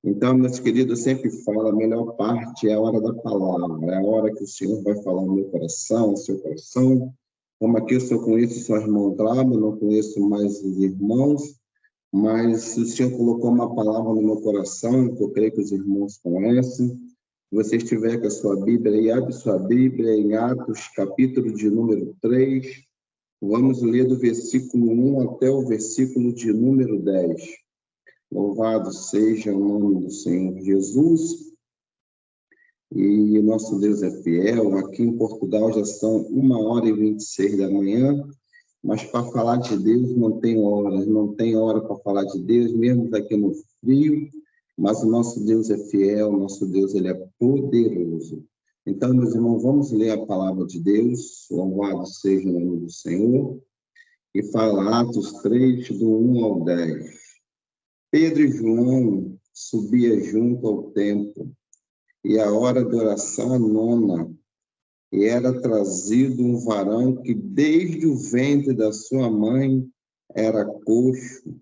Então, meus queridos, eu sempre falo, a melhor parte é a hora da palavra, é a hora que o Senhor vai falar no meu coração, no seu coração. Como aqui eu só conheço só irmão Glauber, não conheço mais os irmãos, mas o Senhor colocou uma palavra no meu coração, que eu creio que os irmãos conhecem. Se você estiver com a sua Bíblia aí, abre sua Bíblia em Atos, capítulo de número 3. Vamos ler do versículo 1 até o versículo de número 10. Louvado seja o nome do Senhor Jesus. E nosso Deus é fiel. Aqui em Portugal já são 1h26 da manhã, mas para falar de Deus não tem hora para falar de Deus, mesmo aqui no frio, mas o nosso Deus é fiel, o nosso Deus ele é poderoso. Então, meus irmãos, vamos ler a palavra de Deus, louvado seja o nome do Senhor, e fala Atos 3, do 1 ao 10. Pedro e João subiam junto ao templo, e a hora da oração a nona, e era trazido um varão que desde o ventre da sua mãe era coxo,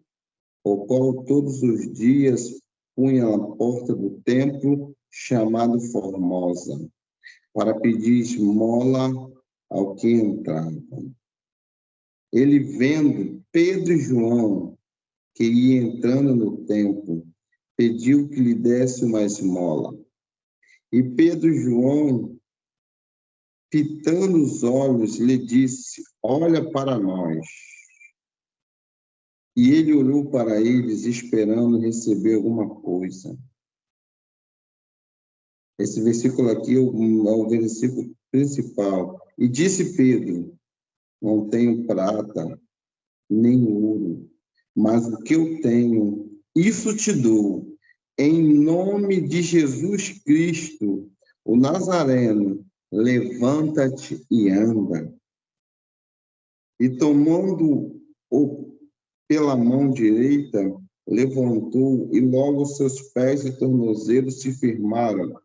o qual todos os dias punha na porta do templo, chamado Formosa, para pedir esmola ao que entrava. Ele, vendo Pedro e João, que ia entrando no templo, pediu que lhe desse uma esmola. E Pedro e João, fitando os olhos, lhe disse: olha para nós. E ele olhou para eles, esperando receber alguma coisa. Esse versículo aqui é o versículo principal. E disse Pedro: não tenho prata, nem ouro, mas o que eu tenho, isso te dou. Em nome de Jesus Cristo, o Nazareno, levanta-te e anda. E tomando-o pela mão direita, levantou, e logo seus pés e tornozelos se firmaram.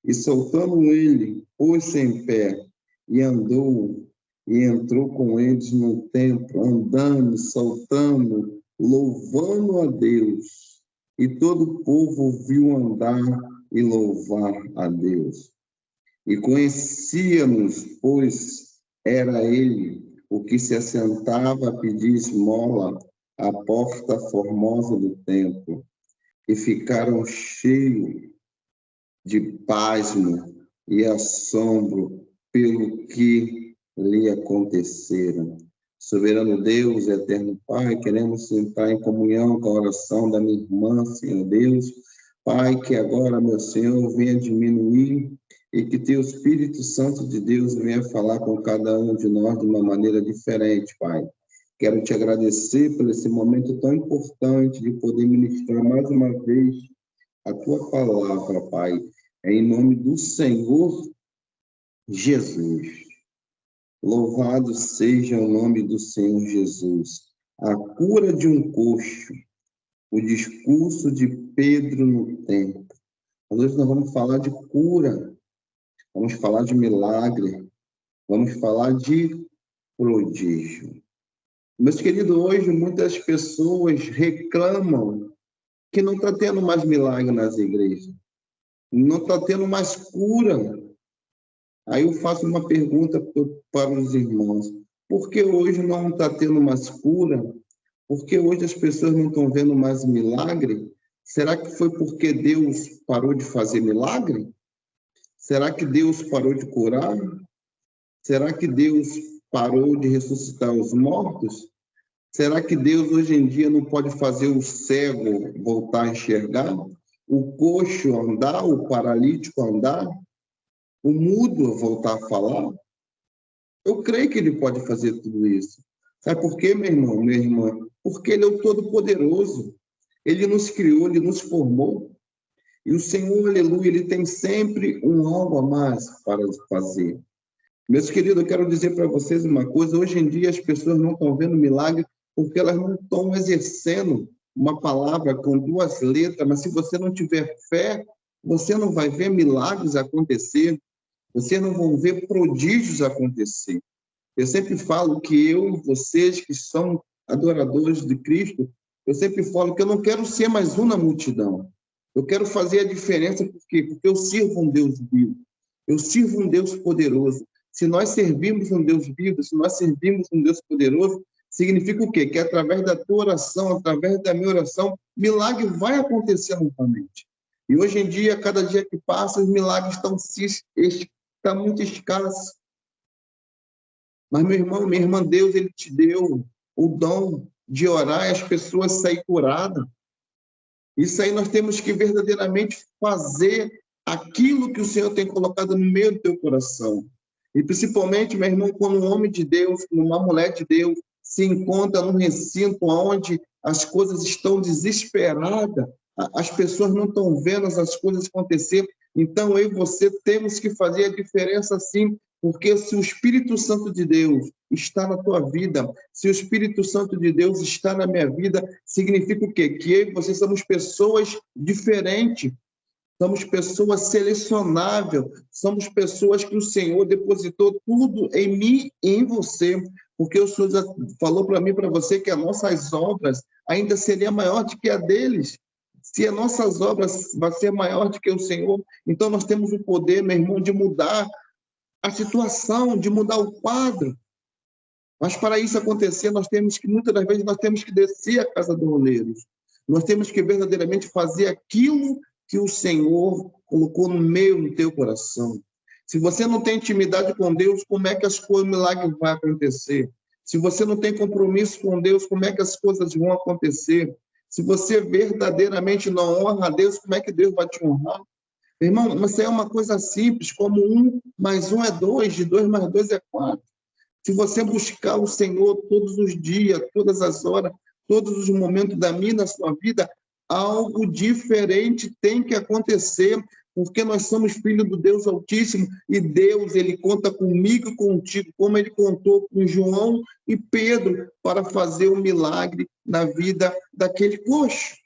E soltando ele, pôs-se em pé, e andou, e entrou com eles no templo, andando, saltando, louvando a Deus. E todo o povo viu andar e louvar a Deus. E conhecíamos, pois era ele o que se assentava a pedir esmola à porta formosa do templo. E ficaram cheios de pasmo e assombro pelo que lhe acontecera. Soberano Deus, eterno Pai, queremos entrar em comunhão com a oração da minha irmã, Senhor Deus. Pai, que agora, meu Senhor, venha diminuir e que teu Espírito Santo de Deus venha falar com cada um de nós de uma maneira diferente, Pai. Quero te agradecer por esse momento tão importante de poder ministrar mais uma vez a tua palavra, Pai, em nome do Senhor Jesus. Louvado seja o nome do Senhor Jesus. A cura de um coxo, o discurso de Pedro no templo. Hoje nós vamos falar de cura, vamos falar de milagre, vamos falar de prodígio. Meus queridos, hoje muitas pessoas reclamam que não está tendo mais milagre nas igrejas, não está tendo mais cura. Aí eu faço uma pergunta para os irmãos: por que hoje não está tendo mais cura? Por que hoje as pessoas não estão vendo mais milagre? Será que foi porque Deus parou de fazer milagre? Será que Deus parou de curar? Será que Deus parou de ressuscitar os mortos? Será que Deus hoje em dia não pode fazer o cego voltar a enxergar? O coxo andar, o paralítico andar? O mudo voltar a falar? Eu creio que ele pode fazer tudo isso. Sabe por quê, meu irmão, minha irmã? Porque ele é o Todo-Poderoso. Ele nos criou, ele nos formou. E o Senhor, aleluia, ele tem sempre algo a mais para fazer. Meus queridos, eu quero dizer para vocês uma coisa: hoje em dia as pessoas não estão vendo milagre porque elas não estão exercendo uma palavra com duas letras, mas se você não tiver fé, você não vai ver milagres acontecer, você não vão ver prodígios acontecer. Eu sempre falo que eu, vocês que são adoradores de Cristo, eu sempre falo que eu não quero ser mais um na multidão. Eu quero fazer a diferença, por quê? Porque eu sirvo um Deus vivo. Eu sirvo um Deus poderoso. Se nós servimos um Deus vivo, se nós servimos um Deus poderoso, significa o quê? Que através da tua oração, através da minha oração, milagre vai acontecer novamente. E hoje em dia, cada dia que passa, os milagres estão muito escassos. Mas, meu irmão, minha irmã, Deus, ele te deu o dom de orar e as pessoas saírem curadas. Isso aí nós temos que verdadeiramente fazer aquilo que o Senhor tem colocado no meio do teu coração. E principalmente, meu irmão, quando um homem de Deus, uma mulher de Deus se encontra num recinto onde as coisas estão desesperadas, as pessoas não estão vendo as coisas acontecer. Então, eu e você temos que fazer a diferença sim, porque se o Espírito Santo de Deus está na tua vida, se o Espírito Santo de Deus está na minha vida, significa o quê? Que eu e você somos pessoas diferentes, somos pessoas selecionáveis, somos pessoas que o Senhor depositou tudo em mim e em você, porque o Senhor já falou para mim e para você que as nossas obras ainda seriam maior do que a deles. Se as nossas obras vão ser maior do que o Senhor, então nós temos o poder, meu irmão, de mudar a situação, de mudar o quadro. Mas para isso acontecer, muitas das vezes, nós temos que descer a casa do oleiro. Nós temos que verdadeiramente fazer aquilo que o Senhor colocou no meio do teu coração. Se você não tem intimidade com Deus, como é que o milagre vai acontecer? Se você não tem compromisso com Deus, como é que as coisas vão acontecer? Se você verdadeiramente não honra a Deus, como é que Deus vai te honrar? Irmão, mas é uma coisa simples, como 1 mais 1 é 2, de 2 mais 2 é 4. Se você buscar o Senhor todos os dias, todas as horas, todos os momentos da minha e da sua vida, algo diferente tem que acontecer, porque nós somos filhos do Deus Altíssimo e Deus, ele conta comigo e contigo, como ele contou com João e Pedro para fazer um milagre na vida daquele coxo.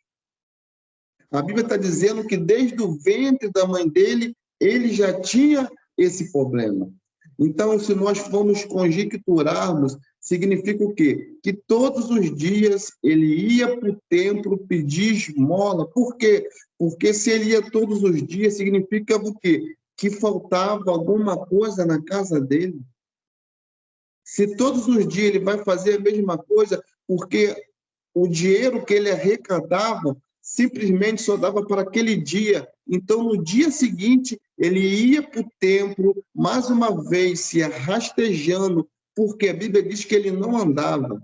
A Bíblia está dizendo que desde o ventre da mãe dele, ele já tinha esse problema. Então, se nós formos conjecturarmos, significa o quê? Que todos os dias ele ia para o templo pedir esmola. Por quê? Porque se ele ia todos os dias, significa o quê? Que faltava alguma coisa na casa dele. Se todos os dias ele vai fazer a mesma coisa, porque o dinheiro que ele arrecadava simplesmente só dava para aquele dia. Então, no dia seguinte, ele ia para o templo, mais uma vez, se arrastejando, porque a Bíblia diz que ele não andava,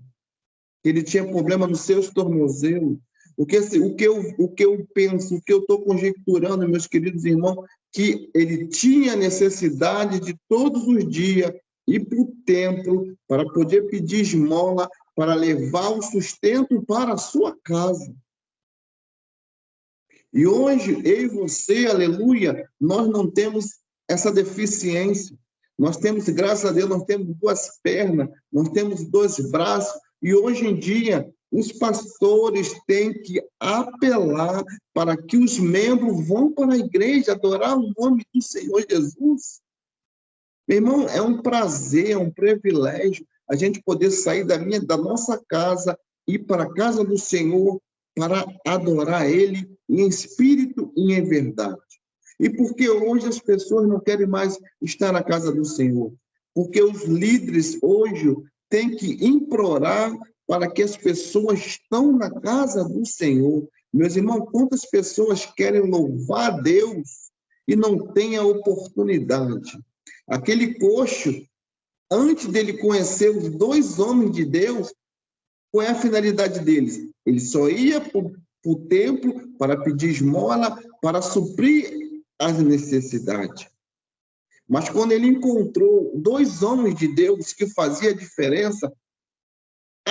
que ele tinha problema nos seus tornozelos. O que eu penso, o que eu estou conjecturando, meus queridos irmãos, que ele tinha necessidade de todos os dias ir para o templo para poder pedir esmola, para levar o sustento para a sua casa. E hoje, eu e você, aleluia, nós não temos essa deficiência. Nós temos, graças a Deus, nós temos 2 pernas, nós temos 2 braços, e hoje em dia, os pastores têm que apelar para que os membros vão para a igreja adorar o nome do Senhor Jesus. Meu irmão, é um prazer, é um privilégio a gente poder sair da nossa casa e ir para a casa do Senhor para adorar Ele em espírito e em verdade. E por que hoje as pessoas não querem mais estar na casa do Senhor? Porque os líderes hoje têm que implorar para que as pessoas estão na casa do Senhor. Meus irmãos, quantas pessoas querem louvar a Deus e não têm a oportunidade? Aquele coxo, antes dele conhecer os 2 homens de Deus, qual é a finalidade deles? Ele só ia para o templo para pedir esmola, para suprir as necessidades. Mas quando ele encontrou 2 homens de Deus que faziam a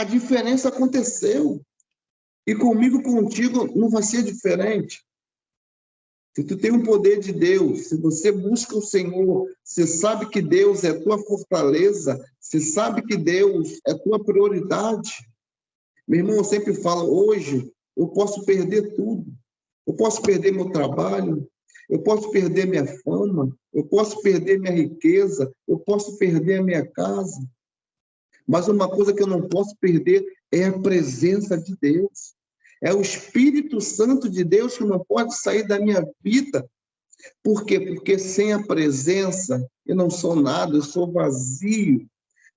diferença aconteceu. E comigo, contigo, não vai ser diferente. Se tu tem o poder de Deus, se você busca o Senhor, você sabe que Deus é tua fortaleza, você sabe que Deus é tua prioridade. Meu irmão, eu sempre falo, hoje eu posso perder tudo. Eu posso perder meu trabalho, eu posso perder minha fama, eu posso perder minha riqueza, eu posso perder a minha casa. Mas uma coisa que eu não posso perder é a presença de Deus. É o Espírito Santo de Deus que não pode sair da minha vida. Por quê? Porque sem a presença eu não sou nada, eu sou vazio.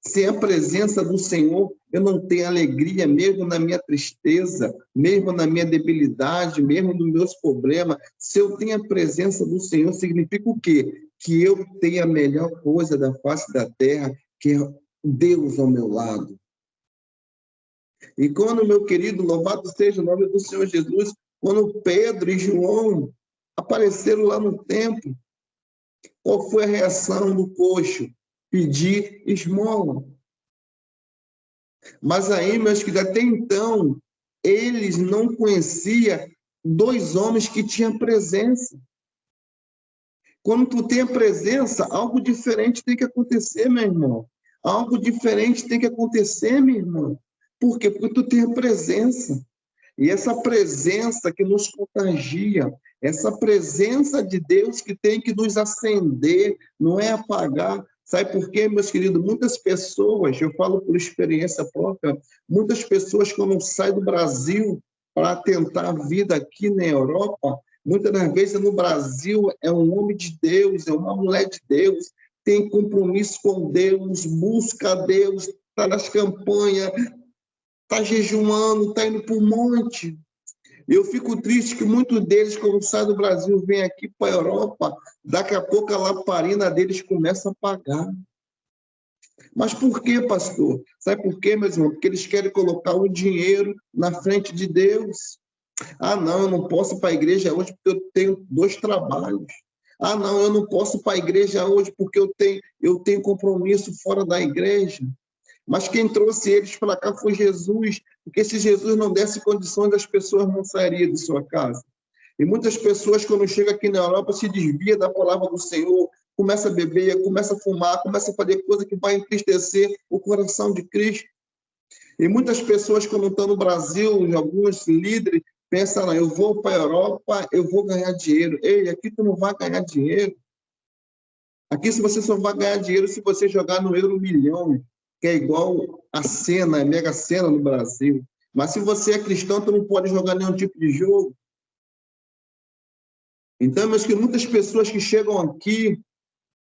Sem a presença do Senhor, eu não tenho alegria, mesmo na minha tristeza, mesmo na minha debilidade, mesmo nos meus problemas. Se eu tenho a presença do Senhor, significa o quê? Que eu tenho a melhor coisa da face da terra, que é Deus ao meu lado. E quando, meu querido, louvado seja o nome do Senhor Jesus, quando Pedro e João apareceram lá no templo, qual foi a reação do coxo? Pedir esmola. Mas aí, meus queridos, até então, eles não conheciam dois homens que tinham presença. Quando tu tem a presença, algo diferente tem que acontecer, meu irmão. Algo diferente tem que acontecer, meu irmão. Por quê? Porque tu tem a presença. E essa presença que nos contagia, essa presença de Deus que tem que nos acender, não é apagar. Sabe por quê, meus queridos? Muitas pessoas, eu falo por experiência própria, muitas pessoas quando saem do Brasil para tentar a vida aqui na Europa, muitas das vezes no Brasil é um homem de Deus, é uma mulher de Deus, tem compromisso com Deus, busca a Deus, está nas campanhas, está jejuando, está indo para o monte. Eu fico triste que muitos deles, quando saem do Brasil, vêm aqui para a Europa, daqui a pouco a lamparina deles começa a apagar. Mas por quê, pastor? Sabe por quê, meus irmãos? Porque eles querem colocar o dinheiro na frente de Deus. Ah, não, eu não posso ir para a igreja hoje porque eu tenho 2 trabalhos. Ah, não, eu não posso ir para a igreja hoje porque eu tenho compromisso fora da igreja. Mas quem trouxe eles para cá foi Jesus, porque se Jesus não desse condições, as pessoas não sairiam de sua casa. E muitas pessoas, quando chegam aqui na Europa, se desviam da palavra do Senhor, começa a beber, começa a fumar, começa a fazer coisa que vai entristecer o coração de Cristo. E muitas pessoas, quando estão no Brasil, alguns líderes, pensam, não, eu vou para a Europa, eu vou ganhar dinheiro. Ei, aqui tu não vai ganhar dinheiro. Aqui você só vai ganhar dinheiro se você jogar no Euro Milhão, que é igual a Sena, a Mega Sena no Brasil. Mas se você é cristão, tu não pode jogar nenhum tipo de jogo. Então, meus que muitas pessoas que chegam aqui,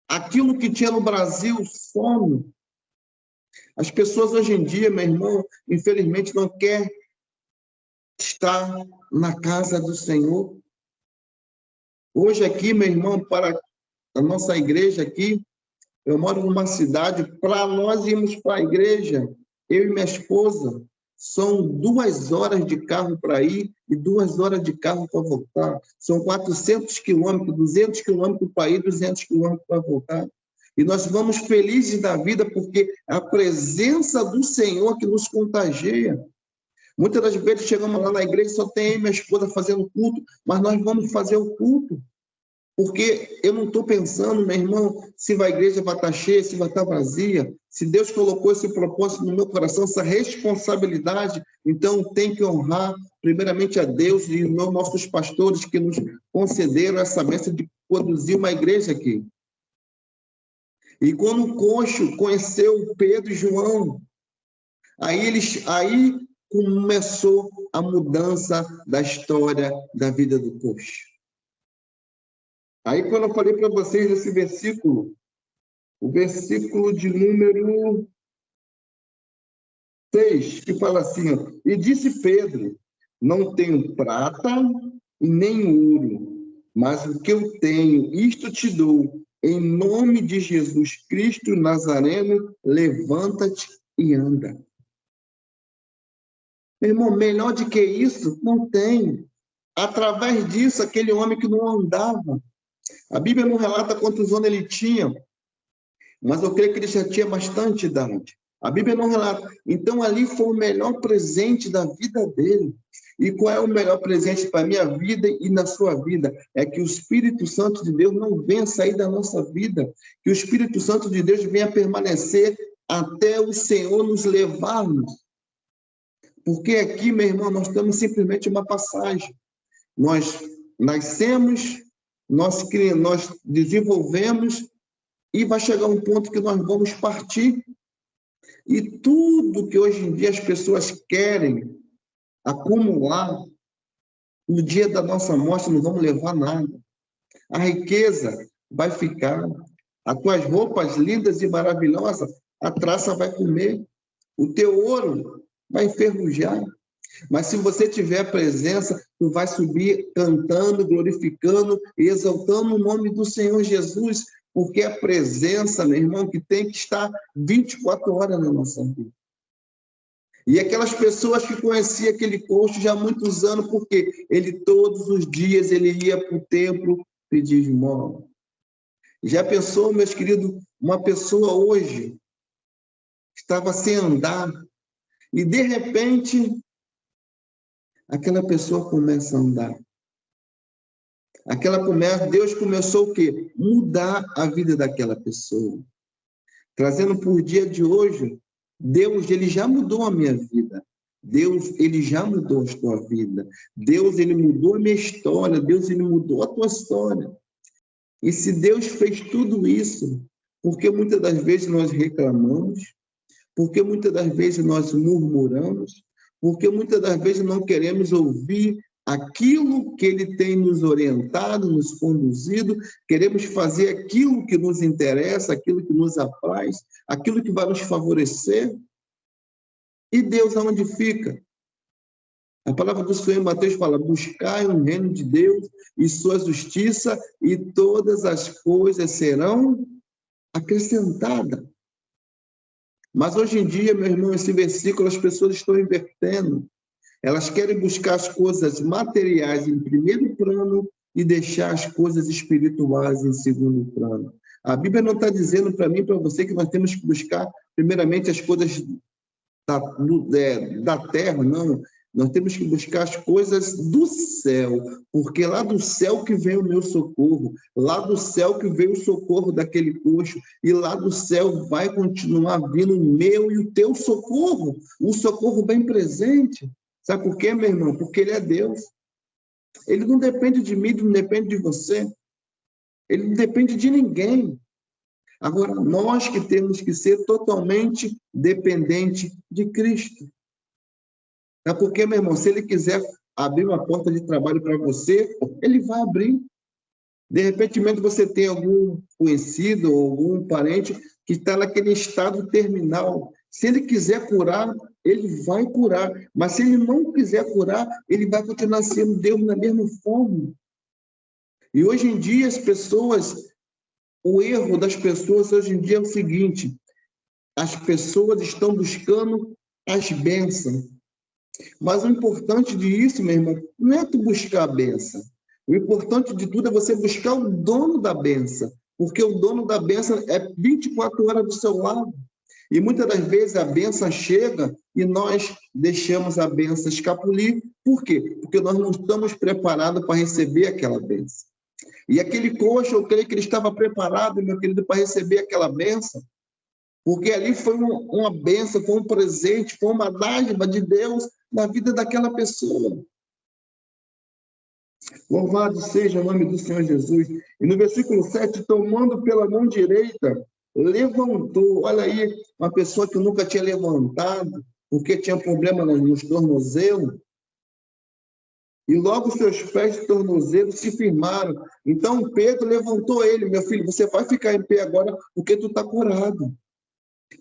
aquilo que tinha no Brasil some. As pessoas hoje em dia, meu irmão, infelizmente não quer estar na casa do Senhor. Hoje aqui, meu irmão, para a nossa igreja aqui, eu moro numa cidade, para nós irmos para a igreja, eu e minha esposa, são 2 horas de carro para ir e 2 horas de carro para voltar. São 400 quilômetros, 200 quilômetros para ir, 200 quilômetros para voltar. E nós vamos felizes da vida porque a presença do Senhor que nos contagia. Muitas das vezes chegamos lá na igreja, só tem eu e minha esposa fazendo culto, mas nós vamos fazer o culto. Porque eu não estou pensando, meu irmão, se a igreja vai estar cheia, se vai estar vazia. Se Deus colocou esse propósito no meu coração, essa responsabilidade, então tem que honrar primeiramente a Deus e os nossos pastores que nos concederam essa bênção de conduzir uma igreja aqui. E quando o coxo conheceu Pedro e João, aí começou a mudança da história da vida do coxo. Aí, quando eu falei para vocês esse versículo, o versículo de número 6, que fala assim, ó, e disse Pedro, não tenho prata e nem ouro, mas o que eu tenho, isto te dou, em nome de Jesus Cristo Nazareno, levanta-te e anda. Meu irmão, melhor do que isso, não tem. Através disso, aquele homem que não andava, a Bíblia não relata quantos anos ele tinha, mas eu creio que ele já tinha bastante idade. A Bíblia não relata. Então, ali foi o melhor presente da vida dele. E qual é o melhor presente para a minha vida e na sua vida? É que o Espírito Santo de Deus não venha sair da nossa vida, que o Espírito Santo de Deus venha permanecer até o Senhor nos levar-nos. Porque aqui, meu irmão, nós estamos simplesmente uma passagem. Nós nascemos, nós desenvolvemos e vai chegar um ponto que nós vamos partir. E tudo que hoje em dia as pessoas querem acumular, no dia da nossa morte não vamos levar nada. A riqueza vai ficar, as tuas roupas lindas e maravilhosas, a traça vai comer, o teu ouro vai enferrujar. Mas se você tiver a presença, tu vai subir cantando, glorificando e exaltando o nome do Senhor Jesus, porque a presença, meu irmão, que tem que estar 24 horas na nossa vida. E aquelas pessoas que conheciam aquele coxo já há muitos anos, porque ele todos os dias ele ia para o templo pedir esmola. Já pensou, meus queridos, uma pessoa hoje estava sem andar e de repente aquela pessoa começa a andar. Deus começou o quê? Mudar a vida daquela pessoa. Trazendo por dia de hoje, Deus, ele já mudou a minha vida. Deus, ele já mudou a tua vida. Deus, ele mudou a minha história. Deus, ele mudou a tua história. E se Deus fez tudo isso, porque muitas das vezes nós reclamamos, porque muitas das vezes nós murmuramos, porque muitas das vezes não queremos ouvir aquilo que ele tem nos orientado, nos conduzido, queremos fazer aquilo que nos interessa, aquilo que nos apraz, aquilo que vai nos favorecer. E Deus aonde fica? A palavra do Senhor em Mateus fala: buscai o reino de Deus e sua justiça, e todas as coisas serão acrescentadas. Mas hoje em dia, meu irmão, esse versículo as pessoas estão invertendo. Elas querem buscar as coisas materiais em primeiro plano e deixar as coisas espirituais em segundo plano. A Bíblia não está dizendo para mim e para você que nós temos que buscar primeiramente as coisas da terra, não. Nós temos que buscar as coisas do céu, porque lá do céu que vem o meu socorro, lá do céu que vem o socorro daquele coxo, e lá do céu vai continuar vindo o meu e o teu socorro, um socorro bem presente. Sabe por quê, meu irmão? Porque ele é Deus. Ele não depende de mim, não depende de você. Ele não depende de ninguém. Agora, nós que temos que ser totalmente dependentes de Cristo. É porque, meu irmão, se ele quiser abrir uma porta de trabalho para você, ele vai abrir. De repente, você tem algum conhecido ou algum parente que está naquele estado terminal. Se ele quiser curar, ele vai curar. Mas se ele não quiser curar, ele vai continuar sendo Deus na mesma forma. E hoje em dia, o erro das pessoas hoje em dia é o seguinte: as pessoas estão buscando as bênçãos. Mas o importante disso, meu irmão, não é tu buscar a bênção. O importante de tudo é você buscar o dono da bênção, porque o dono da bênção é 24 horas do seu lado. E muitas das vezes a bênção chega e nós deixamos a bênção escapulir. Por quê? Porque nós não estamos preparados para receber aquela bênção. E aquele coxo, eu creio que ele estava preparado, meu querido, para receber aquela bênção. Porque ali foi uma bênção, foi um presente, foi uma dádiva de Deus na vida daquela pessoa. Louvado seja o nome do Senhor Jesus. E no versículo 7, tomando pela mão direita, levantou. Olha aí, uma pessoa que nunca tinha levantado, porque tinha problema nos tornozelos. E logo seus pés e tornozelos se firmaram. Então Pedro levantou ele: meu filho, você vai ficar em pé agora porque tu está curado.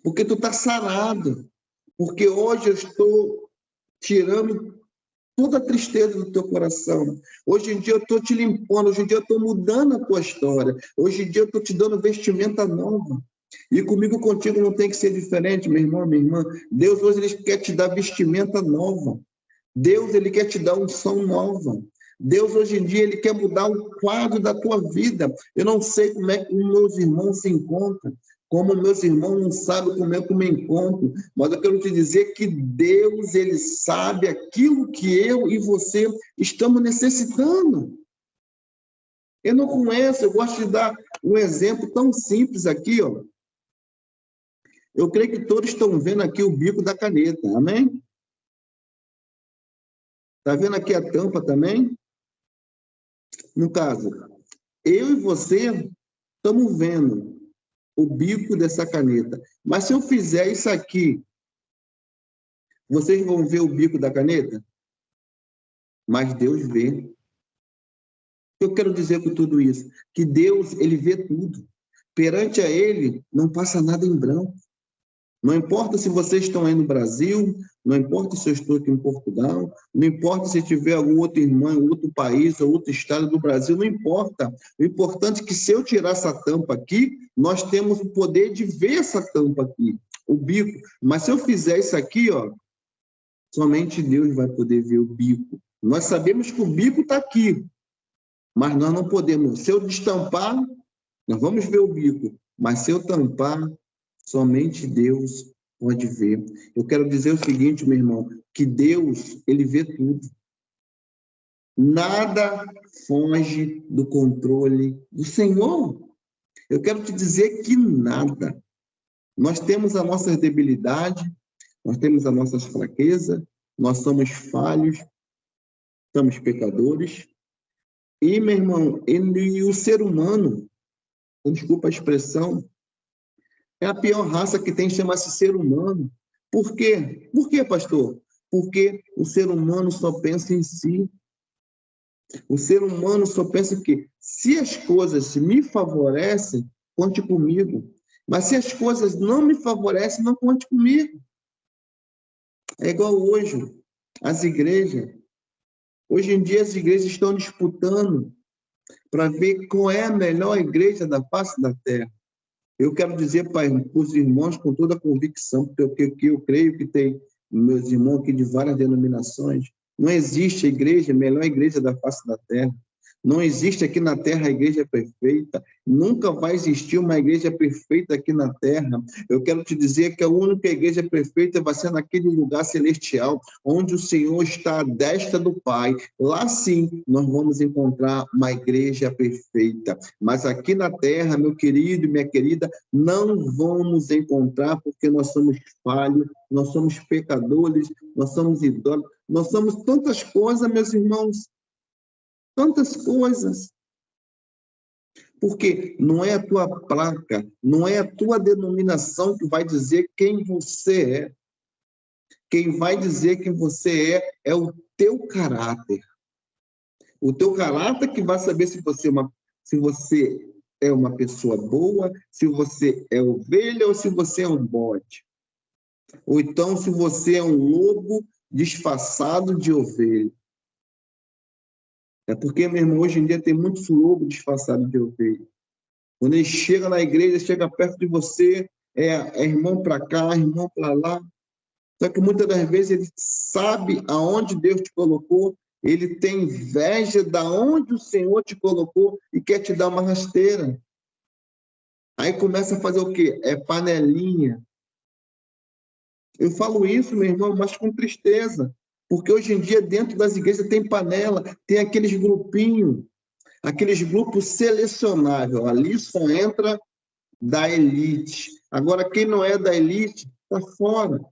Porque tu está sarado, porque hoje eu estou tirando toda a tristeza do teu coração. Hoje em dia eu estou te limpando, hoje em dia eu estou mudando a tua história. Hoje em dia eu estou te dando vestimenta nova. E comigo, contigo não tem que ser diferente, meu irmão, minha irmã. Deus hoje ele quer te dar vestimenta nova. Deus ele quer te dar unção nova. Deus hoje em dia ele quer mudar o quadro da tua vida. Eu não sei como é que os meus irmãos se encontram, como meus irmãos não sabem como é que eu me encontro, mas eu quero te dizer que Deus, ele sabe aquilo que eu e você estamos necessitando. Eu não conheço, eu gosto de dar um exemplo tão simples aqui, ó. Eu creio que todos estão vendo aqui o bico da caneta, amém? Está vendo aqui a tampa também? No caso, eu e você estamos vendo o bico dessa caneta. Mas se eu fizer isso aqui, vocês vão ver o bico da caneta? mas Deus vê. Eu quero dizer com tudo isso, que Deus, ele vê tudo. Perante a ele, não passa nada em branco. Não importa se vocês estão aí no Brasil, não importa se eu estou aqui em Portugal, não importa se tiver algum outro irmão em outro país ou outro estado do Brasil, não importa. O importante é que se eu tirar essa tampa aqui, nós temos o poder de ver essa tampa aqui, o bico. Mas se eu fizer isso aqui, ó, somente Deus vai poder ver o bico. Nós sabemos que o bico está aqui, mas nós não podemos. Se eu destampar, nós vamos ver o bico, mas se eu tampar, somente Deus pode ver. Eu quero dizer o seguinte, meu irmão, que Deus, ele vê tudo. Nada foge do controle do Senhor. Eu quero te dizer que nada. Nós temos a nossa debilidade, nós temos as nossas fraquezas, nós somos falhos, somos pecadores. E, meu irmão, ele, o ser humano, desculpa a expressão, é a pior raça que tem, chama-se ser humano. Por quê? Por quê, pastor? Porque o ser humano só pensa em si. O ser humano só pensa que se as coisas me favorecem, conte comigo. Mas se as coisas não me favorecem, não conte comigo. É igual hoje, as igrejas. Hoje em dia as igrejas estão disputando para ver qual é a melhor igreja da face da terra. Eu quero dizer para os irmãos com toda a convicção, porque eu creio que tem meus irmãos aqui de várias denominações, não existe igreja, melhor igreja da face da terra. Não existe aqui na terra a igreja perfeita. Nunca vai existir uma igreja perfeita aqui na terra. Eu quero te dizer que a única igreja perfeita vai ser naquele lugar celestial, onde o Senhor está à destra do Pai. Lá sim, nós vamos encontrar uma igreja perfeita. Mas aqui na terra, meu querido e minha querida, não vamos encontrar porque nós somos falhos, nós somos pecadores, nós somos idólatras, nós somos tantas coisas, meus irmãos. Tantas coisas. Porque não é a tua placa, não é a tua denominação que vai dizer quem você é. Quem vai dizer quem você é o teu caráter. O teu caráter que vai saber se você é uma pessoa boa, se você é ovelha ou se você é um bode. Ou então se você é um lobo disfarçado de ovelha. É porque, meu irmão, hoje em dia tem muitos lobos disfarçados de ovelha. Quando ele chega na igreja, chega perto de você, é irmão para cá, irmão para lá. Só que muitas das vezes ele sabe aonde Deus te colocou, ele tem inveja de onde o Senhor te colocou e quer te dar uma rasteira. Aí começa a fazer o quê? É panelinha. Eu falo isso, meu irmão, mas com tristeza. Porque hoje em dia, dentro das igrejas, tem panela, tem aqueles grupinhos, aqueles grupos selecionáveis. Ali só entra da elite. Agora, quem não é da elite, está fora.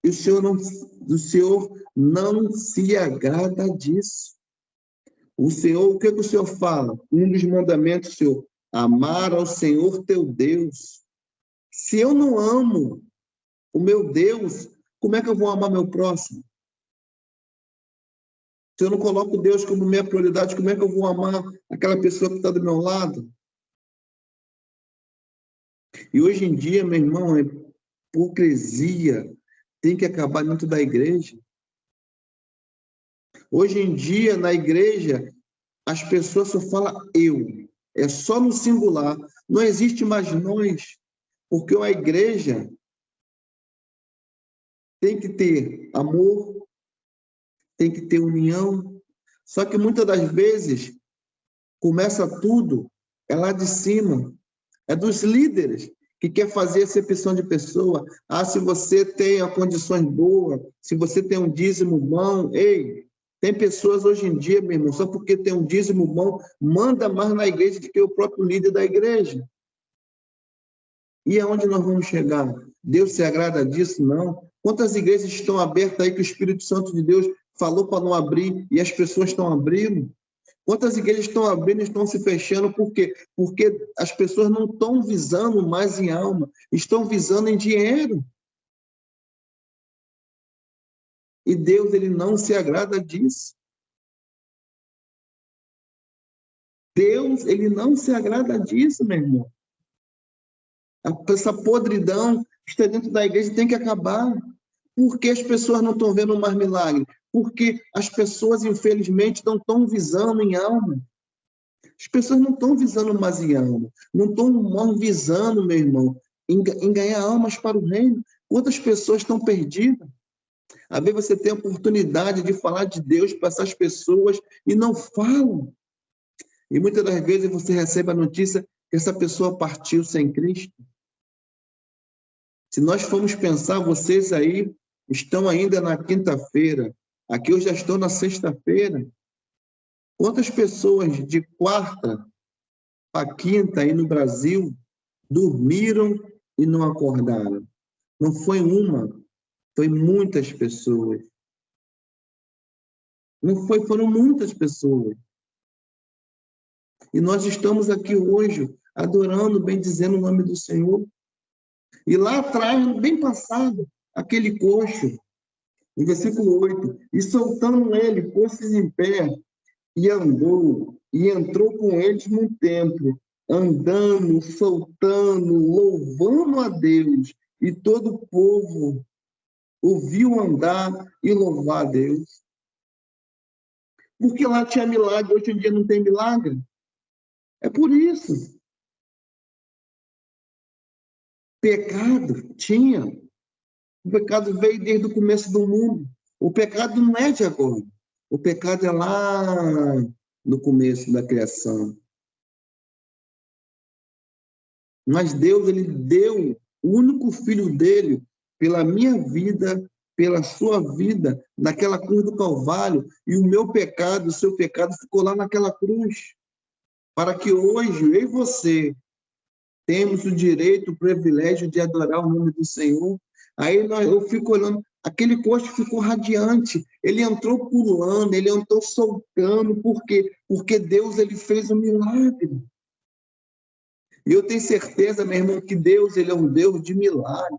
E o Senhor não se agrada disso. O que o Senhor fala? Um dos mandamentos, Senhor, amar ao Senhor teu Deus. Se eu não amo o meu Deus, como é que eu vou amar meu próximo? Se eu não coloco Deus como minha prioridade, como é que eu vou amar aquela pessoa que está do meu lado? E hoje em dia, meu irmão, a hipocrisia tem que acabar dentro da igreja. Hoje em dia, na igreja, as pessoas só falam eu. É só no singular. Não existe mais nós. Porque a igreja tem que ter amor, tem que ter união. Só que muitas das vezes começa tudo, é lá de cima, é dos líderes que quer fazer acepção de pessoa. Ah, se você tem condições boas, se você tem um dízimo bom, ei, tem pessoas hoje em dia, meu irmão, só porque tem um dízimo bom, manda mais na igreja do que o próprio líder da igreja. E aonde nós vamos chegar? Deus se agrada disso? Não. Quantas igrejas estão abertas aí que o Espírito Santo de Deus falou para não abrir e as pessoas estão abrindo? Quantas igrejas estão abrindo e estão se fechando? Por quê? Porque as pessoas não estão visando mais em alma, estão visando em dinheiro. E Deus, ele não se agrada disso. Deus, ele não se agrada disso, meu irmão. Essa podridão que está dentro da igreja tem que acabar. Por que as pessoas não estão vendo mais milagre? Porque as pessoas, infelizmente, não estão visando em alma. As pessoas não estão visando mais em alma. Não estão mais visando, meu irmão, em ganhar almas para o reino. Quantas pessoas estão perdidas? Às vezes você tem a oportunidade de falar de Deus para essas pessoas e não falam. E muitas das vezes você recebe a notícia que essa pessoa partiu sem Cristo. Se nós formos pensar, vocês aí estão ainda na quinta-feira, aqui eu já estou na sexta-feira. Quantas pessoas de quarta para quinta aí no Brasil dormiram e não acordaram? Não foi uma, foi muitas pessoas. Não foi, foram muitas pessoas. E nós estamos aqui hoje adorando, bendizendo o nome do Senhor. E lá atrás, bem passado, aquele coxo, no versículo 8, e soltando ele, pôs-se em pé, e andou, e entrou com eles no templo, andando, soltando, louvando a Deus, e todo o povo ouviu andar e louvar a Deus. Porque lá tinha milagre, hoje em dia não tem milagre. É por isso. Pecado tinha. O pecado veio desde o começo do mundo. O pecado não é de agora. O pecado é lá no começo da criação. Mas Deus, ele deu o único filho dele pela minha vida, pela sua vida, naquela cruz do Calvário, e o meu pecado, o seu pecado ficou lá naquela cruz. Para que hoje eu e você temos o direito, o privilégio de adorar o nome do Senhor. Aí eu fico olhando, aquele coxo ficou radiante, ele entrou pulando, ele entrou soltando, por quê? Porque Deus, ele fez um milagre. E eu tenho certeza, meu irmão, que Deus, ele é um Deus de milagre.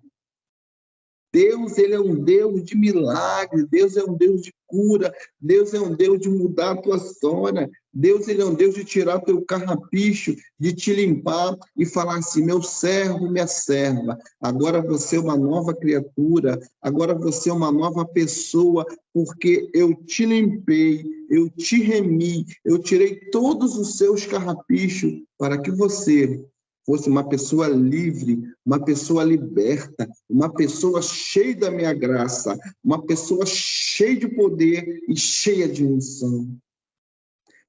Deus, ele é um Deus de milagre, Deus é um Deus de cura, Deus é um Deus de mudar a tua história, Deus, ele é um Deus de tirar teu carrapicho, de te limpar e falar assim, meu servo, minha serva, agora você é uma nova criatura, agora você é uma nova pessoa, porque eu te limpei, eu te remi, eu tirei todos os seus carrapichos para que você fosse uma pessoa livre, uma pessoa liberta, uma pessoa cheia da minha graça, uma pessoa cheia de poder e cheia de unção.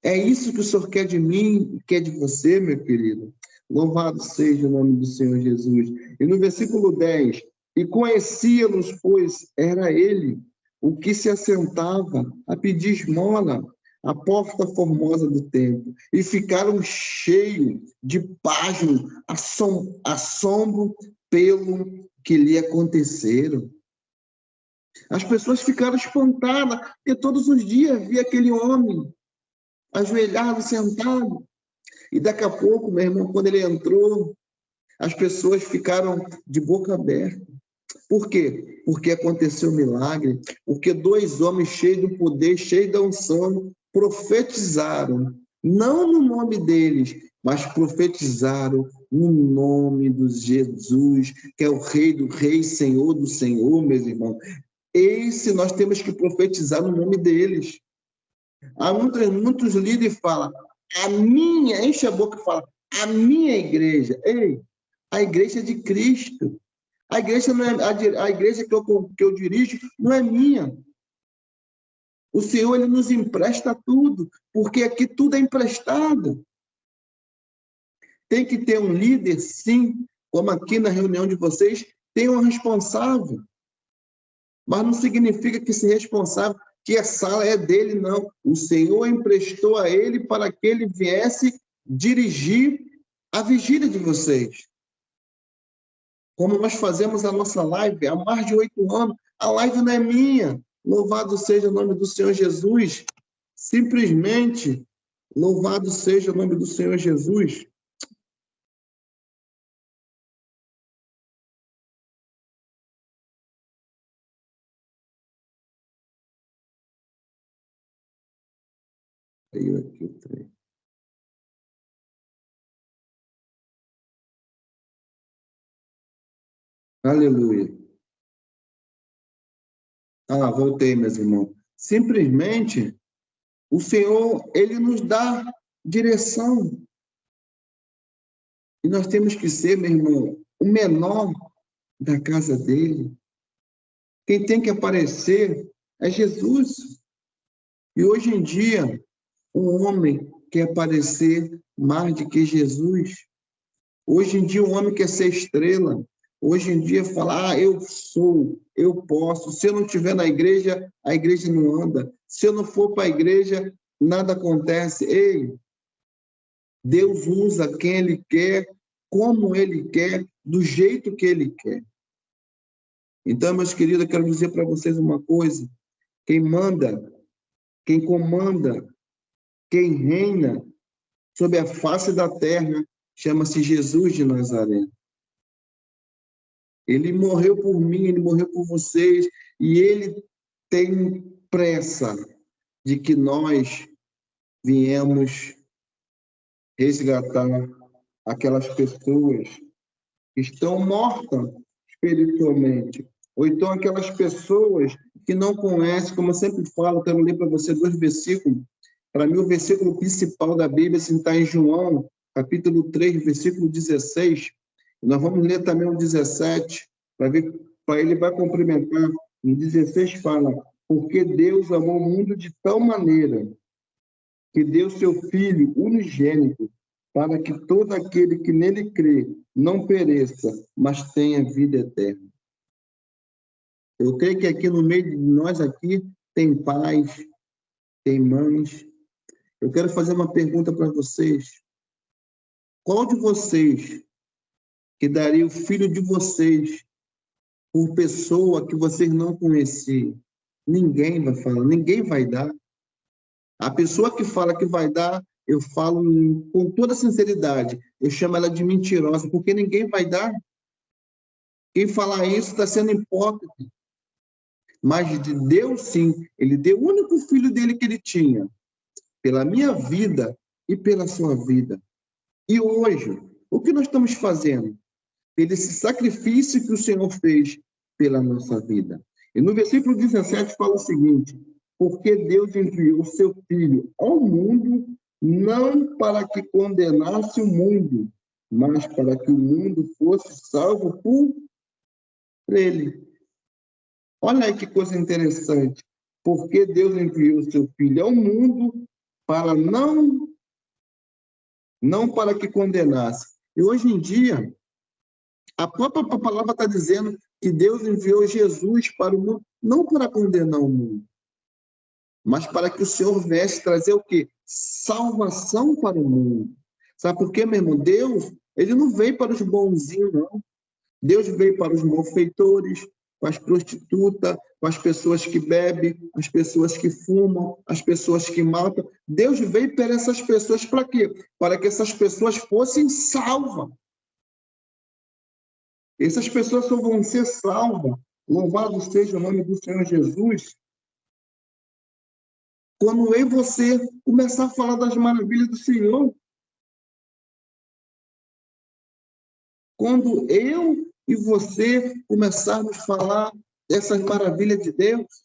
É isso que o Senhor quer de mim e quer de você, meu querido. Louvado seja o nome do Senhor Jesus. E no versículo 10, e conhecia-nos, pois era ele o que se assentava a pedir esmola à porta formosa do templo, e ficaram cheios de pasmo, assombro pelo que lhe aconteceram. As pessoas ficaram espantadas, porque todos os dias via aquele homem ajoelhado, sentado. E daqui a pouco, meu irmão, quando ele entrou, as pessoas ficaram de boca aberta. Por quê? Porque aconteceu um milagre, porque dois homens cheios do poder, cheios da unção, profetizaram, não no nome deles, mas profetizaram no nome de Jesus, que é o Rei do Rei, Senhor do Senhor, meus irmãos. Esse nós temos que profetizar no nome deles. Há muitos líderes falam, enche a boca e fala, a minha igreja. Ei, a igreja é de Cristo. A igreja, não é, a igreja que eu dirijo não é minha. O Senhor, ele nos empresta tudo, porque aqui tudo é emprestado. Tem que ter um líder, sim, como aqui na reunião de vocês, tem um responsável. Mas não significa que esse responsável, que a sala é dele, não. O Senhor emprestou a ele para que ele viesse dirigir a vigília de vocês. Como nós fazemos a nossa live há mais de 8 anos, a live não é minha. Louvado seja o nome do Senhor Jesus. Simplesmente, louvado seja o nome do Senhor Jesus. Caiu aqui o trem. Aleluia. Voltei, meus irmãos. Simplesmente, o Senhor, Ele nos dá direção. E nós temos que ser, meu irmão, o menor da casa dele. Quem tem que aparecer é Jesus. E hoje em dia, o homem quer aparecer mais do que Jesus. Hoje em dia, o homem quer ser estrela. Hoje em dia, falar, eu sou, eu posso. Se eu não estiver na igreja, a igreja não anda. Se eu não for para a igreja, nada acontece. Ei, Deus usa quem Ele quer, como Ele quer, do jeito que Ele quer. Então, meus queridos, eu quero dizer para vocês uma coisa. Quem manda, quem comanda, quem reina sobre a face da terra, chama-se Jesus de Nazaré. Ele morreu por mim, ele morreu por vocês, e ele tem pressa de que nós viemos resgatar aquelas pessoas que estão mortas espiritualmente, ou então aquelas pessoas que não conhecem, como eu sempre falo, quero ler para você 2 versículos. Para mim, o versículo principal da Bíblia está em João, capítulo 3, versículo 16. Nós vamos ler também o 17, para ele vai complementar. No 16 fala, porque Deus amou o mundo de tal maneira que deu seu Filho unigênito, para que todo aquele que nele crê não pereça, mas tenha vida eterna. Eu creio que aqui no meio de nós aqui tem pais, tem mães. Eu quero fazer uma pergunta para vocês. Qual de vocês que daria o filho de vocês por pessoa que vocês não conheciam? Ninguém vai falar, ninguém vai dar. A pessoa que fala que vai dar, eu falo com toda sinceridade, eu chamo ela de mentirosa, porque ninguém vai dar. Quem falar isso está sendo hipócrita. Mas de Deus, sim, ele deu o único filho dele que ele tinha, pela minha vida e pela sua vida. E hoje, o que nós estamos fazendo? Esse sacrifício que o Senhor fez pela nossa vida. E no versículo 17 fala o seguinte, porque Deus enviou o seu Filho ao mundo, não para que condenasse o mundo, mas para que o mundo fosse salvo por ele. Olha aí que coisa interessante. Porque Deus enviou o seu Filho ao mundo para não para que condenasse. E hoje em dia, a própria palavra está dizendo que Deus enviou Jesus para o mundo, não para condenar o mundo, mas para que o Senhor viesse trazer o quê? Salvação para o mundo. Sabe por quê, meu irmão? Deus, ele não veio para os bonzinhos, não. Deus veio para os malfeitores, para as prostitutas, para as pessoas que bebem, as pessoas que fumam, as pessoas que matam. Deus veio para essas pessoas para quê? Para que essas pessoas fossem salvas. Essas pessoas só vão ser salvas, louvado seja o nome do Senhor Jesus, quando eu e você começar a falar das maravilhas do Senhor. Quando eu e você começarmos a falar dessas maravilhas de Deus,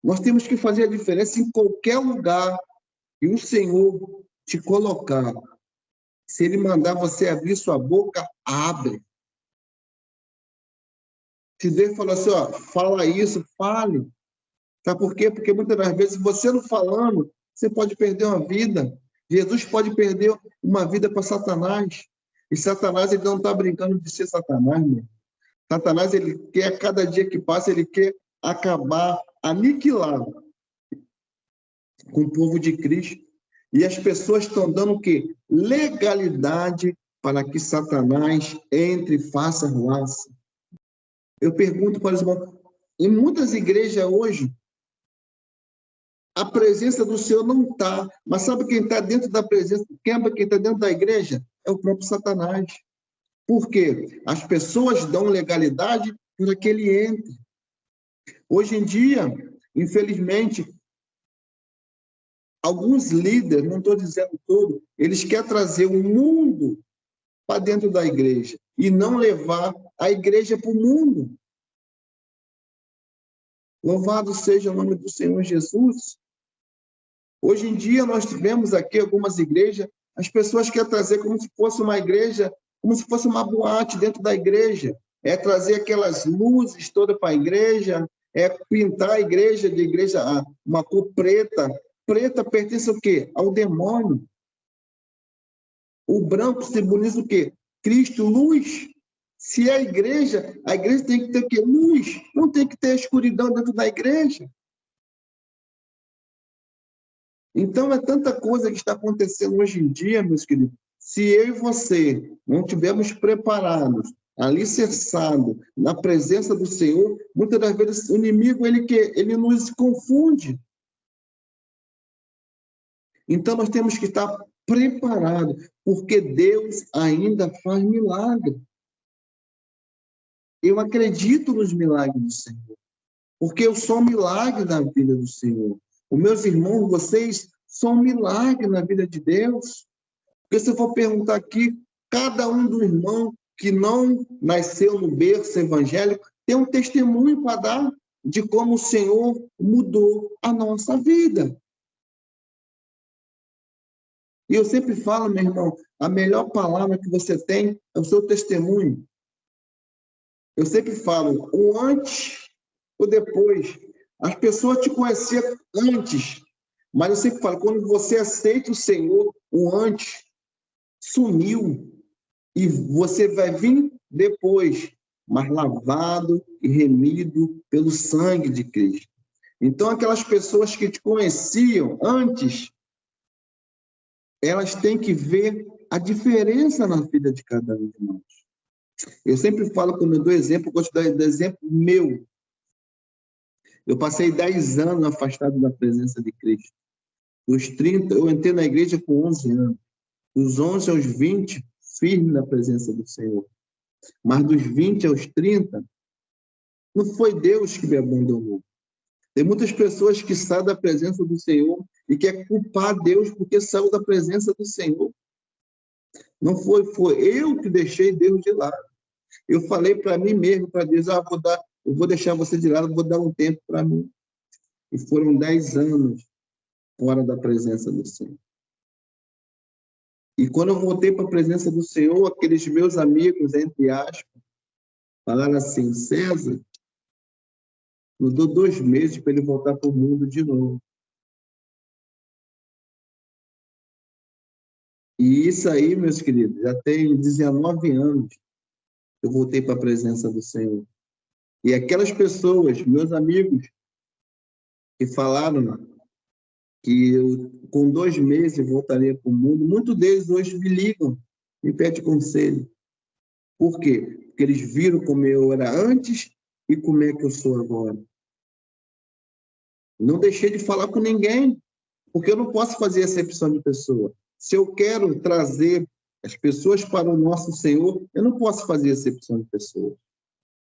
nós temos que fazer a diferença em qualquer lugar e o Senhor te colocar. Se Ele mandar você abrir sua boca, abre. Se Deus falar assim, fala isso, fale. Sabe por quê? Porque muitas das vezes, você não falando, você pode perder uma vida. Jesus pode perder uma vida para Satanás. E Satanás, ele não está brincando de ser Satanás, meu. Satanás, ele quer, cada dia que passa, ele quer acabar, aniquilar com o povo de Cristo. E as pessoas estão dando o quê? Legalidade para que Satanás entre e faça ruaça. Eu pergunto para os irmãos, em muitas igrejas hoje, a presença do Senhor não está, mas sabe quem está dentro da presença, quem está dentro da igreja? É o próprio Satanás. Por quê? As pessoas dão legalidade para que ele entre. Hoje em dia, infelizmente, Alguns líderes, não estou dizendo todo, eles querem trazer o mundo para dentro da igreja e não levar a igreja para o mundo. Louvado seja o nome do Senhor Jesus. Hoje em dia, nós tivemos aqui algumas igrejas, as pessoas querem trazer como se fosse uma igreja, como se fosse uma boate dentro da igreja. É trazer aquelas luzes todas para a igreja, é pintar a igreja de igreja, uma cor preta. Preta pertence ao quê? Ao demônio. O branco simboliza o quê? Cristo, luz. Se é a igreja tem que ter o quê? Luz. Não tem que ter escuridão dentro da igreja. Então, é tanta coisa que está acontecendo hoje em dia, meus queridos. Se eu e você não estivermos preparados, alicerçados na presença do Senhor, muitas das vezes o inimigo ele nos confunde. Então, nós temos que estar preparados, porque Deus ainda faz milagre. Eu acredito nos milagres do Senhor, porque eu sou um milagre na vida do Senhor. Os meus irmãos, vocês são um milagre na vida de Deus. Porque se eu for perguntar aqui, cada um do irmão que não nasceu no berço evangélico tem um testemunho para dar de como o Senhor mudou a nossa vida. E eu sempre falo, meu irmão, a melhor palavra que você tem é o seu testemunho. Eu sempre falo, o antes, o depois. As pessoas te conheciam antes, mas eu sempre falo, quando você aceita o Senhor, o antes sumiu e você vai vir depois, mas lavado e remido pelo sangue de Cristo. Então, aquelas pessoas que te conheciam antes, elas têm que ver a diferença na vida de cada um de nós. Eu sempre falo, quando eu dou exemplo, eu gosto de dar exemplo meu. Eu passei 10 anos afastado da presença de Cristo. Dos 30, eu entrei na igreja com 11 anos. Dos 11 aos 20, firme na presença do Senhor. Mas dos 20 aos 30, não foi Deus que me abandonou. Tem muitas pessoas que saem da presença do Senhor e querem culpar Deus porque saiu da presença do Senhor. Não foi eu que deixei Deus de lado. Eu falei para mim mesmo, para Deus, eu vou deixar você de lado, vou dar um tempo para mim. E foram 10 anos fora da presença do Senhor. E quando eu voltei para a presença do Senhor, aqueles meus amigos, entre aspas, falaram assim, César, eu dou 2 meses para ele voltar para o mundo de novo. E isso aí, meus queridos, já tem 19 anos que eu voltei para a presença do Senhor. E aquelas pessoas, meus amigos, que falaram que eu, com 2 meses, voltaria para o mundo, muitos deles hoje me ligam, me pedem conselho. Por quê? Porque eles viram como eu era antes e como é que eu sou agora. Não deixei de falar com ninguém, porque eu não posso fazer acepção de pessoa. Se eu quero trazer as pessoas para o nosso Senhor, eu não posso fazer acepção de pessoas.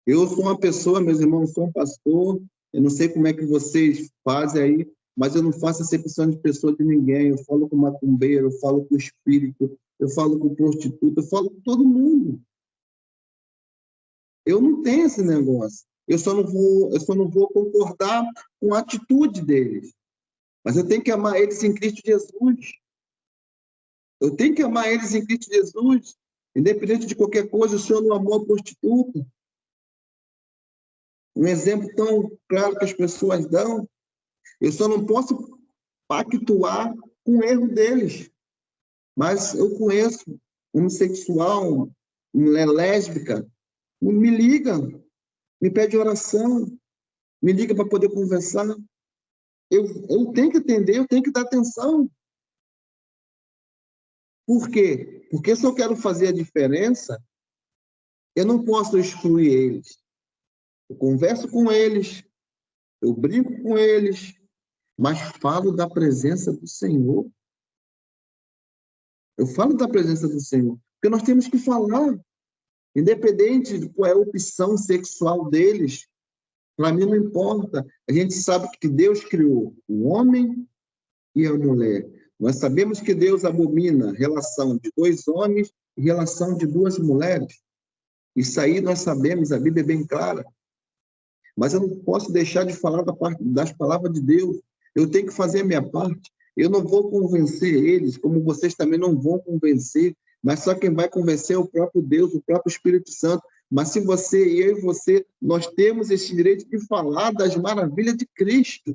Eu sou uma pessoa, meus irmãos, sou um pastor, eu não sei como é que vocês fazem aí, mas eu não faço acepção de pessoa de ninguém. Eu falo com macumbeiro, eu falo com espírito, eu falo com prostituta, eu falo com todo mundo. Eu não tenho esse negócio. Eu só não vou concordar com a atitude deles. Mas eu tenho que amar eles em Cristo Jesus. Eu tenho que amar eles em Cristo Jesus. Independente de qualquer coisa, o Senhor não amou a prostituta. Um exemplo tão claro que as pessoas dão. Eu só não posso pactuar com o erro deles. Mas eu conheço homossexual, lésbica, me liga, me pede oração, me liga para poder conversar. Eu tenho que atender, eu tenho que dar atenção. Por quê? Porque se eu quero fazer a diferença, eu não posso excluir eles. Eu converso com eles, eu brinco com eles, mas falo da presença do Senhor. Eu falo da presença do Senhor, porque nós temos que falar, independente de qual é a opção sexual deles, para mim não importa. A gente sabe que Deus criou o homem e a mulher. Nós sabemos que Deus abomina relação de 2 homens e relação de 2 mulheres. Isso aí nós sabemos, a Bíblia é bem clara. Mas eu não posso deixar de falar das palavras de Deus. Eu tenho que fazer a minha parte. Eu não vou convencer eles, como vocês também não vão convencer, mas só quem vai convencer é o próprio Deus, o próprio Espírito Santo. Mas se você, eu e você, nós temos esse direito de falar das maravilhas de Cristo.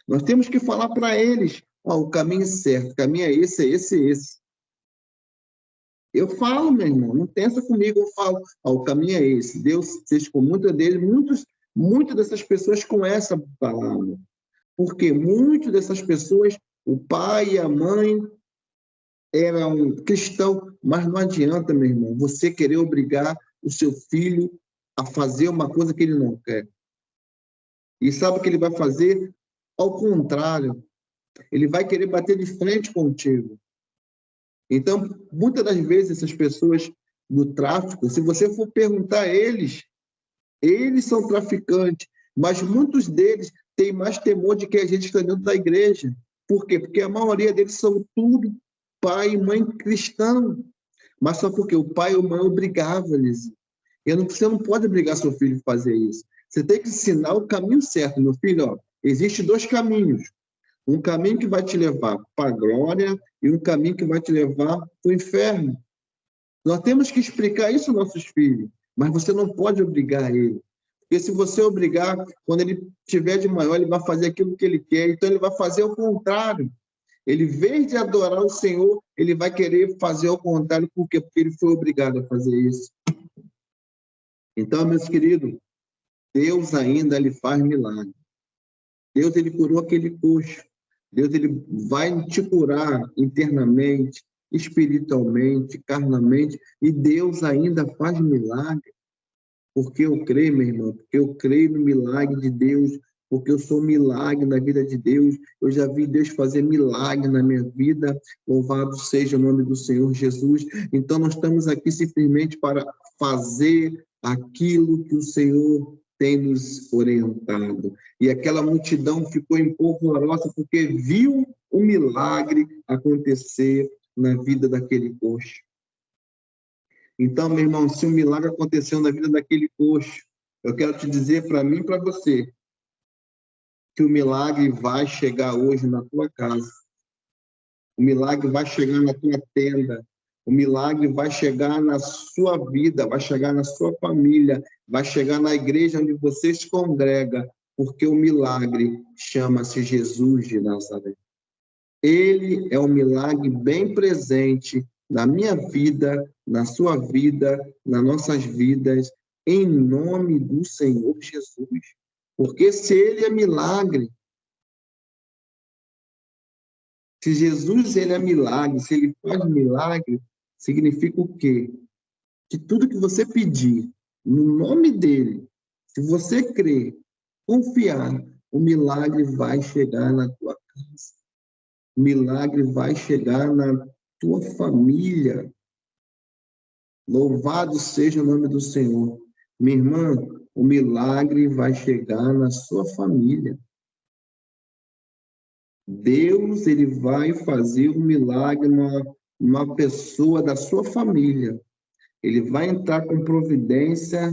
Nós temos que falar para eles, o caminho certo, o caminho é esse, esse. Eu falo, meu irmão, não pensa comigo, eu falo, o caminho é esse. Deus seja com muitas deles, muitas dessas pessoas com essa palavra. Porque muitas dessas pessoas, o pai e a mãe eram cristãos, mas não adianta, meu irmão, você querer obrigar o seu filho a fazer uma coisa que ele não quer. E sabe o que ele vai fazer? Ao contrário, ele vai querer bater de frente contigo. Então, muitas das vezes, essas pessoas do tráfico, se você for perguntar a eles, eles são traficantes, mas muitos deles têm mais temor de que a gente está dentro da igreja. Por quê? Porque a maioria deles são tudo pai e mãe cristão, mas só porque o pai ou a mãe obrigava eles. Você não pode obrigar seu filho a fazer isso. Você tem que ensinar o caminho certo, meu filho. Existem 2 caminhos. Um caminho que vai te levar para a glória e um caminho que vai te levar para o inferno. Nós temos que explicar isso aos nossos filhos, mas você não pode obrigar ele. Porque se você obrigar, quando ele tiver de maior, ele vai fazer aquilo que ele quer, então ele vai fazer o contrário. Ele, em vez de adorar o Senhor, ele vai querer fazer o contrário, porque ele foi obrigado a fazer isso. Então, meus queridos, Deus ainda lhe faz milagre. Deus, ele curou aquele coxo. Deus, ele vai te curar internamente, espiritualmente, carnalmente, e Deus ainda faz milagre. Porque eu creio, meu irmão, porque eu creio no milagre de Deus, porque eu sou milagre na vida de Deus. Eu já vi Deus fazer milagre na minha vida. Louvado seja o nome do Senhor Jesus. Então, nós estamos aqui simplesmente para fazer aquilo que o Senhor tem nos orientado. E aquela multidão ficou empolvorosa porque viu o milagre acontecer na vida daquele coxo. Então, meu irmão, se um milagre aconteceu na vida daquele coxo, eu quero te dizer para mim e para você que o milagre vai chegar hoje na tua casa. O milagre vai chegar na tua tenda. O milagre vai chegar na sua vida, vai chegar na sua família, vai chegar na igreja onde você se congrega, porque o milagre chama-se Jesus de Nazaré. Ele é um milagre bem presente na minha vida, na sua vida, nas nossas vidas, em nome do Senhor Jesus. Porque se ele é milagre, se Jesus ele é milagre, se ele faz milagre, significa o quê? Que tudo que você pedir no nome dele, se você crer, confiar, o milagre vai chegar na tua casa. O milagre vai chegar na tua família. Louvado seja o nome do Senhor. Minha irmã, o milagre vai chegar na sua família. Deus, ele vai fazer um milagre numa pessoa da sua família. Ele vai entrar com providência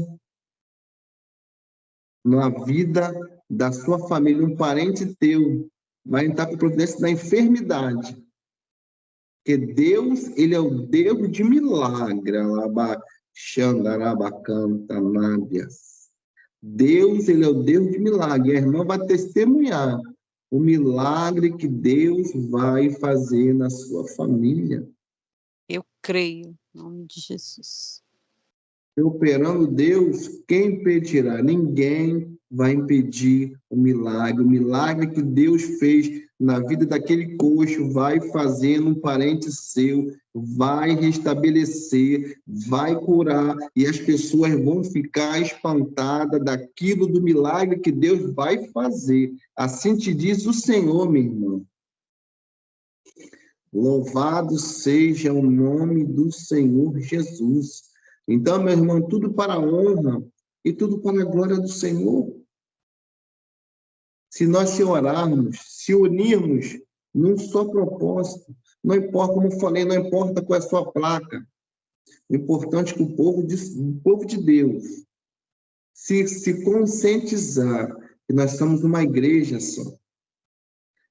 na vida da sua família, um parente teu vai entrar com providência na enfermidade. Porque Deus, ele é o Deus de milagre. Deus, ele é o Deus de milagre. A irmã vai testemunhar o milagre que Deus vai fazer na sua família. Eu creio, em nome de Jesus. Operando Deus, quem impedirá? Ninguém vai impedir o milagre que Deus fez na vida daquele coxo, vai fazer num parente seu, vai restabelecer, vai curar, e as pessoas vão ficar espantadas daquilo do milagre que Deus vai fazer. Assim te diz o Senhor, meu irmão. Louvado seja o nome do Senhor Jesus. Então, meu irmão, tudo para a honra e tudo para a glória do Senhor. Se nós se orarmos, se unirmos num só propósito. Não importa, como eu falei, não importa qual é a sua placa. O importante é que o povo de Deus se conscientizar que nós somos uma igreja só.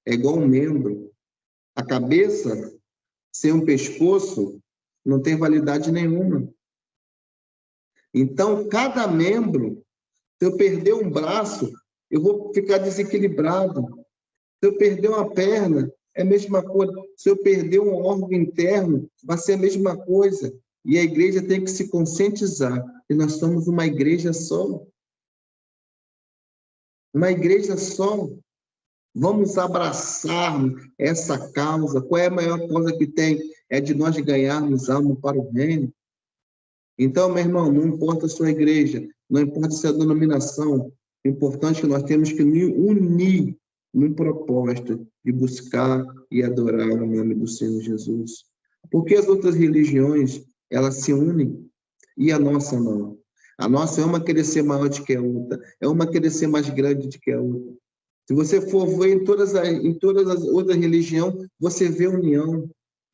É igual um membro. A cabeça, sem um pescoço, não tem validade nenhuma. Então, cada membro, se eu perder um braço, eu vou ficar desequilibrado. Se eu perder uma perna, é a mesma coisa. Se eu perder um órgão interno, vai ser a mesma coisa. E a igreja tem que se conscientizar que nós somos uma igreja só. Uma igreja só. Vamos abraçar essa causa. Qual é a maior causa que tem? É de nós ganharmos alma para o reino. Então, meu irmão, não importa a sua igreja, não importa se é a denominação, o importante é que nós temos que nos unir num propósito de buscar e adorar o nome do Senhor Jesus. Porque as outras religiões, elas se unem e a nossa não. A nossa é uma querer ser maior do que a outra, é uma querer ser mais grande do que a outra. Se você for ver em todas as outras religiões, você vê união.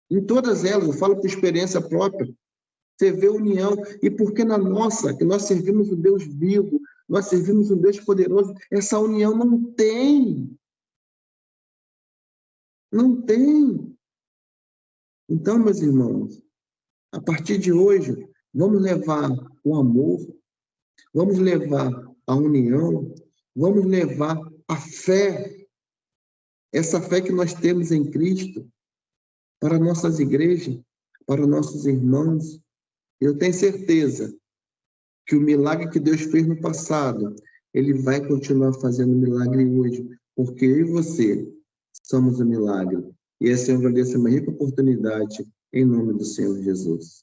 Em todas elas, eu falo por experiência própria, você vê união. E porque na nossa, que nós servimos um Deus vivo, nós servimos um Deus poderoso, essa união não tem. Não tem. Então, meus irmãos, a partir de hoje, vamos levar o amor, vamos levar a união, vamos levar a fé, essa fé que nós temos em Cristo, para nossas igrejas, para nossos irmãos. Eu tenho certeza que o milagre que Deus fez no passado, Ele vai continuar fazendo milagre hoje, porque eu e você somos o milagre. E essa é uma rica oportunidade, em nome do Senhor Jesus.